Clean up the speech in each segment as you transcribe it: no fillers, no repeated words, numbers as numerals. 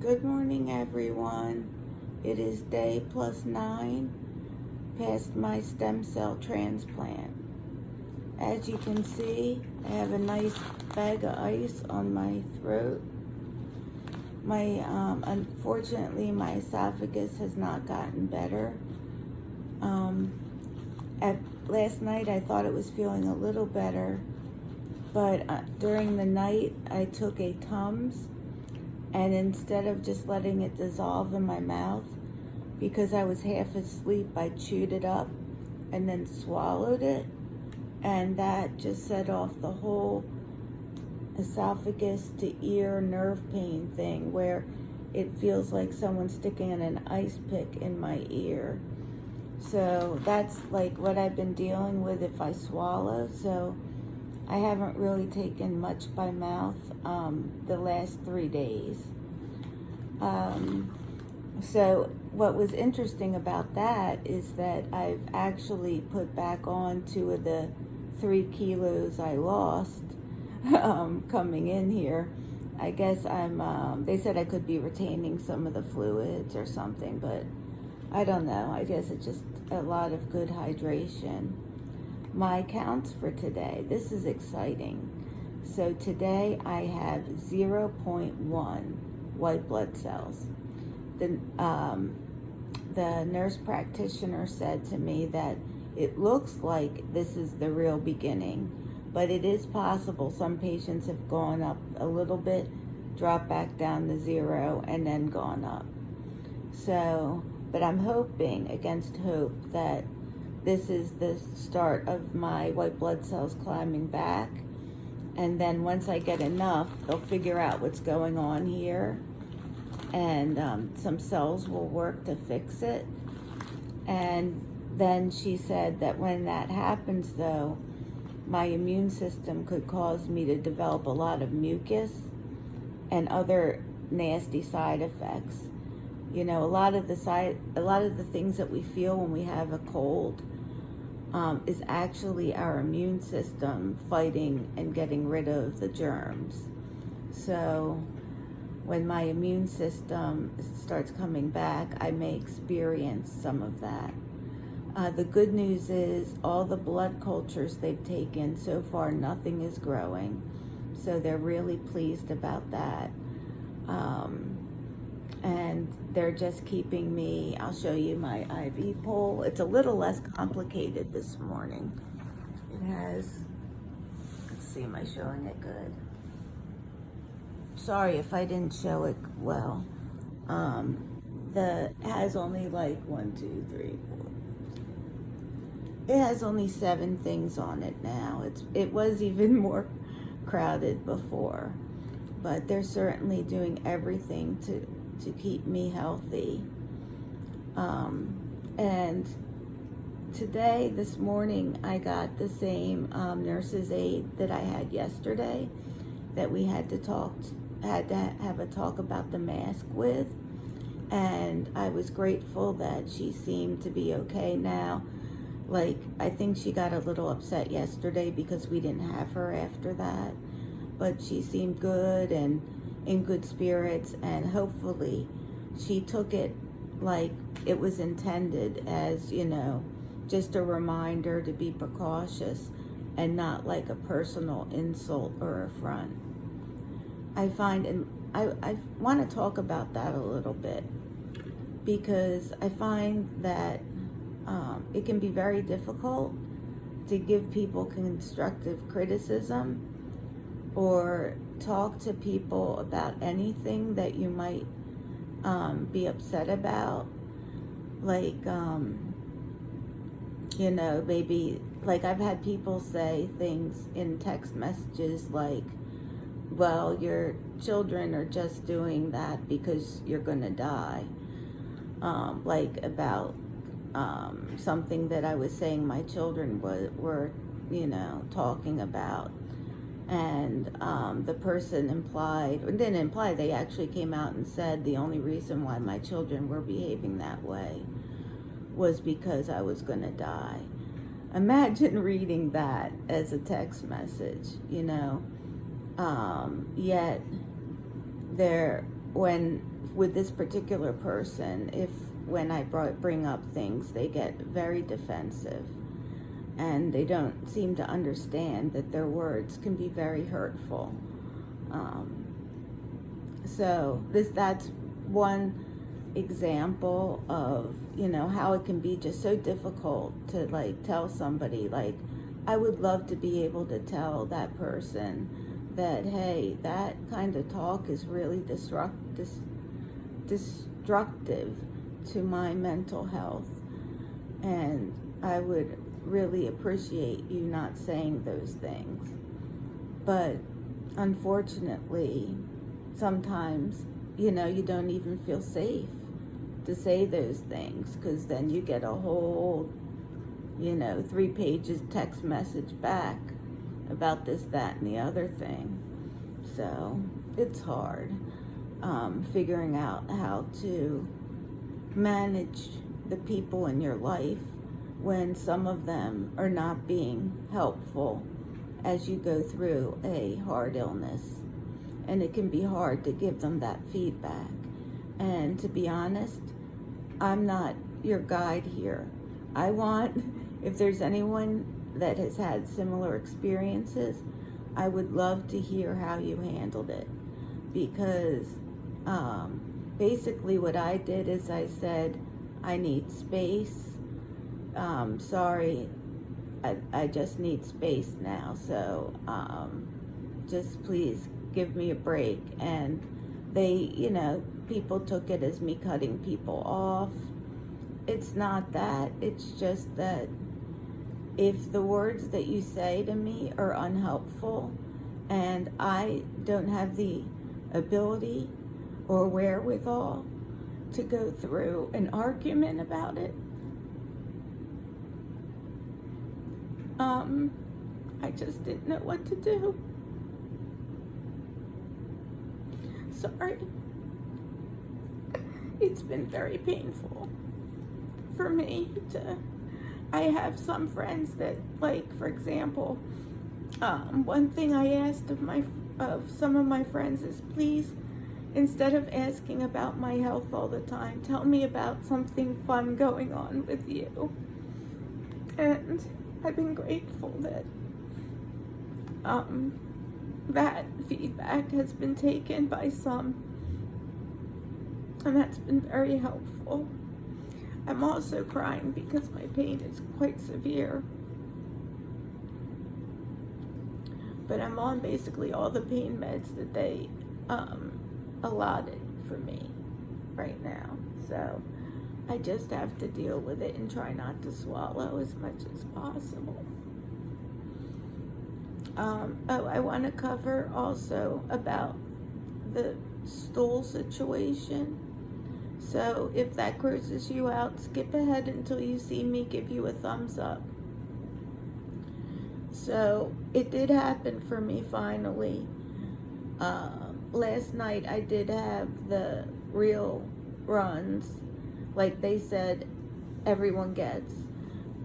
Good morning, everyone. It is day +9 past my stem cell transplant. As you can see, I have a nice bag of ice on my throat. Unfortunately, my esophagus has not gotten better. Last night, I thought it was feeling a little better, but during the night, I took a Tums. And instead of just letting it dissolve in my mouth, because I was half asleep, I chewed it up and then swallowed it. And that just set off the whole esophagus to ear nerve pain thing, where it feels like someone's sticking an ice pick in my ear. So that's like what I've been dealing with if I swallow. So I haven't really taken much by mouth the last 3 days. So what was interesting about that is that I've actually put back on 2 of the 3 kilos I lost coming in here. I guess they said I could be retaining some of the fluids or something, but I don't know. I guess it's just a lot of good hydration. My counts for today, this is exciting. So today I have 0.1 white blood cells. The nurse practitioner said to me that it looks like this is the real beginning, but it is possible. Some patients have gone up a little bit, dropped back down to 0, and then gone up. So, but I'm hoping against hope that this is the start of my white blood cells climbing back. And then once I get enough, they'll figure out what's going on here. And some cells will work to fix it. And then she said that when that happens, though, my immune system could cause me to develop a lot of mucus and other nasty side effects. You know, a lot of the things that we feel when we have a cold is actually our immune system fighting and getting rid of the germs. So when my immune system starts coming back, I may experience some of that. The good news is all the blood cultures they've taken, so far nothing is growing. So they're really pleased about that. And they're just keeping me, I'll show you my IV pole. It's a little less complicated this morning. It has, let's see, am I showing it good? Sorry if I didn't show it well. It has only like 1, 2, 3, 4. It has only 7 things on it now. It was even more crowded before, but they're certainly doing everything to keep me healthy. And this morning, I got the same nurse's aide that I had yesterday, that we had to have a talk about the mask with. And I was grateful that she seemed to be okay now. Like, I think she got a little upset yesterday because we didn't have her after that. But she seemed good and in good spirits, and hopefully she took it like it was intended as, you know, just a reminder to be precautious and not like a personal insult or affront. I find, and I want to talk about that a little bit, because I find that it can be very difficult to give people constructive criticism or talk to people about anything that you might be upset about. Like, you know, maybe, like I've had people say things in text messages like, well, your children are just doing that because you're gonna die. Like about something that I was saying my children were, you know, talking about. And the person implied, or didn't imply, they actually came out and said the only reason why my children were behaving that way was because I was going to die. Imagine reading that as a text message, you know. Yet when with this particular person, if when I bring up things, they get very defensive, and they don't seem to understand that their words can be very hurtful. So that's one example of, how it can be just so difficult to like tell somebody, like, I would love to be able to tell that person that, hey, that kind of talk is really destructive to my mental health, and I would really appreciate you not saying those things. But unfortunately, sometimes, you don't even feel safe to say those things, because then you get a whole, 3 pages text message back about this, that, and the other thing. So it's hard figuring out how to manage the people in your life when some of them are not being helpful as you go through a hard illness. And it can be hard to give them that feedback. And to be honest, I'm not your guide here. If there's anyone that has had similar experiences, I would love to hear how you handled it. Because basically what I did is I said, I need space. Sorry, I just need space now. So just please give me a break. And they, people took it as me cutting people off. It's not that. It's just that if the words that you say to me are unhelpful and I don't have the ability or wherewithal to go through an argument about it, I just didn't know what to do. Sorry. It's been very painful for me I have some friends that, like, for example, one thing I asked of some of my friends is, please, instead of asking about my health all the time, tell me about something fun going on with you. And I've been grateful that that feedback has been taken by some, and that's been very helpful. I'm also crying because my pain is quite severe, but I'm on basically all the pain meds that they allotted for me right now, so I just have to deal with it and try not to swallow as much as possible. I want to cover also about the stool situation. So if that grosses you out, skip ahead until you see me give you a thumbs up. So it did happen for me finally. Last night I did have the real runs, like they said everyone gets,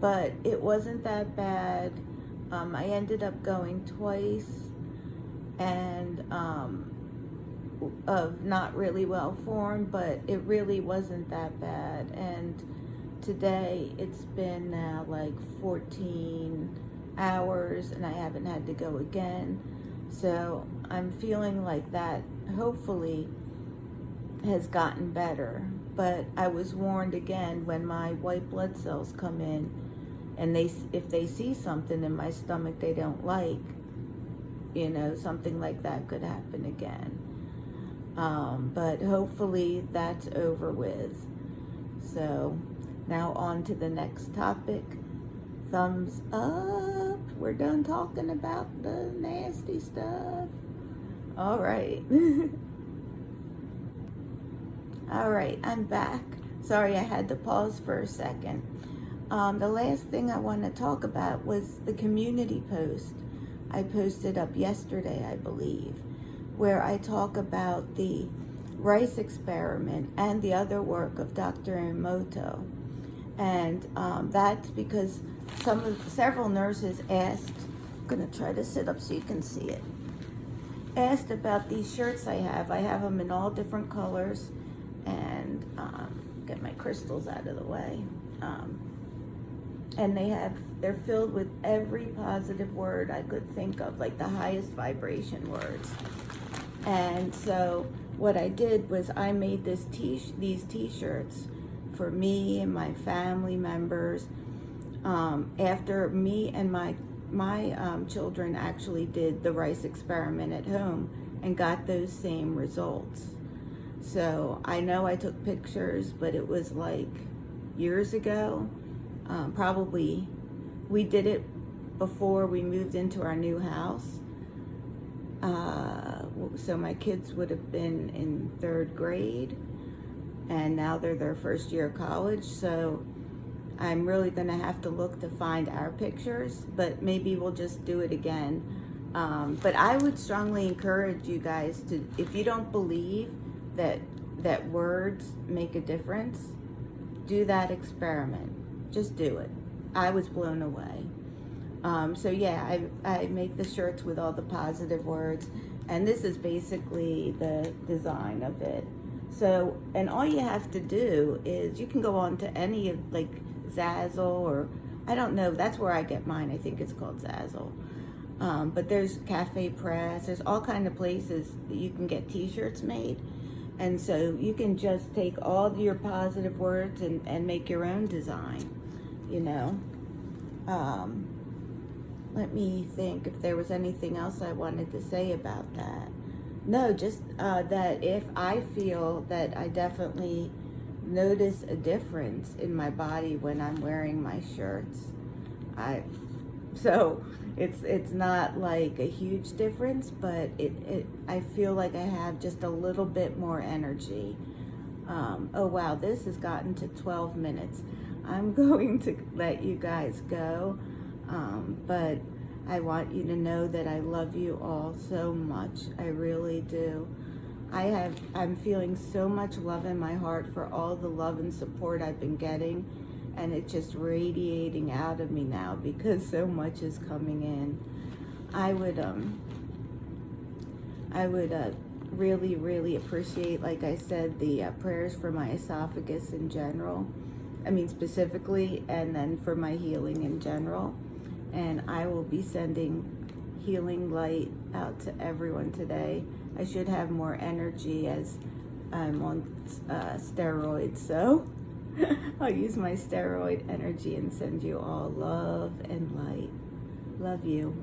but it wasn't that bad. I ended up going twice, and of not really well formed, but it really wasn't that bad. And today it's been now like 14 hours and I haven't had to go again. So I'm feeling like that hopefully has gotten better. But I was warned again, when my white blood cells come in and if they see something in my stomach they don't like, something like that could happen again. But hopefully that's over with. So now on to the next topic. Thumbs up. We're done talking about the nasty stuff. All right. All right, I'm back. Sorry, I had to pause for a second. The last thing I want to talk about was the community post I posted up yesterday, I believe, where I talk about the rice experiment and the other work of Dr. Emoto. And that's because several nurses asked, I'm going to try to sit up so you can see it, asked about these shirts I have. I have them in all different colors. and get my crystals out of the way. And they're filled with every positive word I could think of, like the highest vibration words. And so what I did was I made these t-shirts for me and my family members, after me and my children actually did the rice experiment at home and got those same results. So I know I took pictures, but it was like years ago. Probably we did it before we moved into our new house. So my kids would have been in 3rd grade, and now they're their first year of college. So I'm really going to have to look to find our pictures, but maybe we'll just do it again. But I would strongly encourage you guys to, if you don't believe that words make a difference, do that experiment. Just do it. I was blown away. So yeah, I make the shirts with all the positive words, and this is basically the design of it. So, and all you have to do is, you can go on to any of, like, Zazzle, or I don't know, that's where I get mine. I think it's called Zazzle. But there's Cafe Press, there's all kind of places that you can get t-shirts made. And so you can just take all your positive words and make your own design, you know. Let me think if there was anything else I wanted to say about that. No, just that if I feel that I definitely notice a difference in my body when I'm wearing my shirts. So it's not like a huge difference, but I feel like I have just a little bit more energy. Oh wow, this has gotten to 12 minutes. I'm going to let you guys go, but I want you to know that I love you all so much. I really do. I'm feeling so much love in my heart for all the love and support I've been getting, and it's just radiating out of me now because so much is coming in. I would really, really appreciate, like I said, the prayers for my esophagus in general. I mean specifically, and then for my healing in general. And I will be sending healing light out to everyone today. I should have more energy as I'm on steroids, so I'll use my steroid energy and send you all love and light. Love you.